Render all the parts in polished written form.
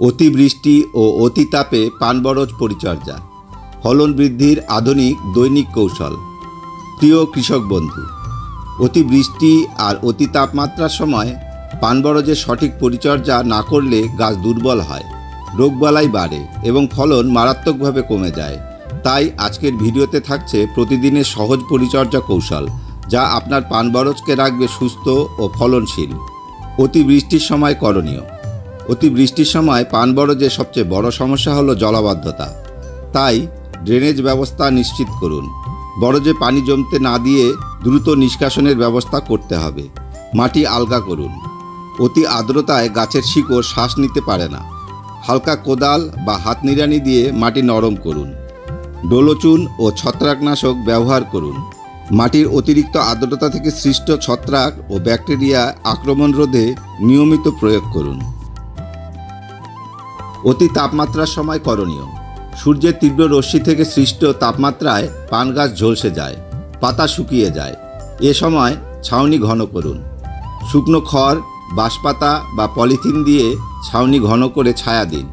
অতিবৃষ্টি ও অতিতাপে পান বরজ পরিচর্যা, ফলন বৃদ্ধির আধুনিক দৈনিক কৌশল। প্রিয় কৃষক বন্ধু, অতিবৃষ্টি আর অতি তাপমাত্রার সময় পান বরজের সঠিক পরিচর্যা না করলে গাছ দুর্বল হয়, রোগবালাই বাড়ে এবং ফলন মারাত্মকভাবে কমে যায়। তাই আজকের ভিডিওতে থাকছে প্রতিদিনের সহজ পরিচর্যা কৌশল, যা আপনার পান বরজকে রাখবে সুস্থ ও ফলনশীল। অতিবৃষ্টির সময় করণীয়। অতিবৃষ্টির সময় পান বরজের সবচেয়ে বড় সমস্যা হলো জলাবদ্ধতা। তাই ড্রেনেজ ব্যবস্থা নিশ্চিত করুন। বরজে পানি জমতে না দিয়ে দ্রুত নিষ্কাশনের ব্যবস্থা করতে হবে। মাটি আলগা করুন। অতি আর্দ্রতায় গাছের শিকড় শ্বাস নিতে পারে না। হালকা কোদাল বা হাত নিড়ানি দিয়ে মাটি নরম করুন। ডোলোচুন ও ছত্রাকনাশক ব্যবহার করুন। মাটির অতিরিক্ত আর্দ্রতা থেকে সৃষ্ট ছত্রাক ও ব্যাকটেরিয়া আক্রমণ রোধে নিয়মিত প্রয়োগ করুন। অতি তাপমাত্রার সময় করণীয়। সূর্যের তীব্র রশ্মি থেকে সৃষ্ট তাপমাত্রায় পান গাছ ঝলসে যায়, পাতা শুকিয়ে যায়। এ সময় ছাউনি ঘন করুন। শুকনো খড়, বাঁশপাতা বা পলিথিন দিয়ে ছাউনি ঘন করে ছায়া দিন।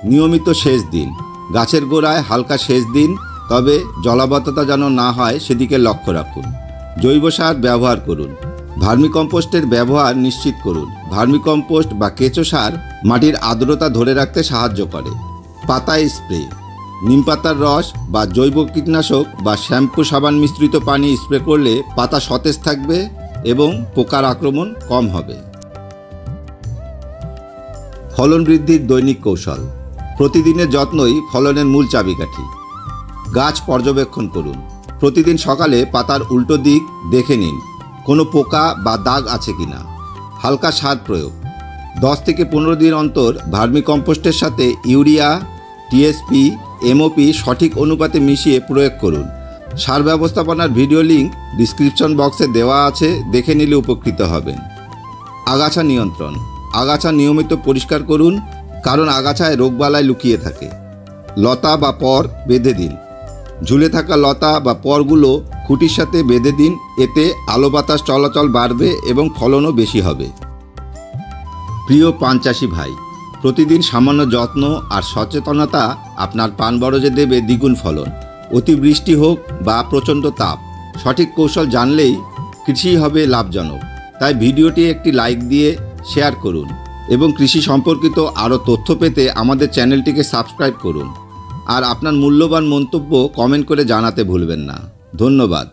নিয়মিত সেচ দিন। গাছের গোড়ায় হালকা সেচ দিন, তবে জলাবদ্ধতা যেন না হয় সেদিকে লক্ষ্য রাখুন। জৈব সার ব্যবহার করুন। ভার্মিকম্পোস্টের ব্যবহার নিশ্চিত করুন। ভার্মিকম্পোস্ট বা কেঁচো সার মাটির আর্দ্রতা ধরে রাখতে সাহায্য করে। পাতায় স্প্রে। নিম পাতার রস বা জৈব কীটনাশক বা শ্যাম্পু সাবান মিশ্রিত পানি স্প্রে করলে পাতা সতেজ থাকবে এবং পোকার আক্রমণ কম হবে। ফলন বৃদ্ধির দৈনিক কৌশল। প্রতিদিনের যত্নই ফলনের মূল চাবিকাঠি। গাছ পর্যবেক্ষণ করুন। প্রতিদিন সকালে পাতার উল্টো দিক দেখে নিন কোনো পোকা বা দাগ আছে কিনা। হালকা সার প্রয়োগ। 10 থেকে 15 দিন অন্তর ভার্মিকম্পোস্টের সাথে ইউরিয়া, টিএসপি, এমওপি সঠিক অনুপাতে মিশিয়ে প্রয়োগ করুন। সার ব্যবস্থাপনার ভিডিও লিঙ্ক ডিসক্রিপশন বক্সে দেওয়া আছে, দেখে নিলে উপকৃত হবেন। আগাছা নিয়ন্ত্রণ। আগাছা নিয়মিত পরিষ্কার করুন, কারণ আগাছায় রোগবালাই লুকিয়ে থাকে। লতা বা পর বেঁধে দিন। ঝুলে থাকা লতা বা পরগুলো খুঁটির সাথে বেঁধে দিন। এতে আলো বাতাস চলাচল বাড়বে এবং ফলনও বেশি হবে। প্রিয় পান চাষি ভাই, প্রতিদিন সামান্য যত্ন আর সচেতনতা আপনার পান বরজে দেবে দ্বিগুণ ফলন। অতিবৃষ্টি হোক বা প্রচণ্ড তাপ, সঠিক কৌশল জানলেই কৃষি হবে লাভজনক। তাই ভিডিওটি একটি লাইক দিয়ে শেয়ার করুন এবং কৃষি সম্পর্কিত আরও তথ্য পেতে আমাদের চ্যানেলটিকে সাবস্ক্রাইব করুন। আর আপনার মূল্যবান মন্তব্য কমেন্ট করে জানাতে ভুলবেন না। ধন্যবাদ।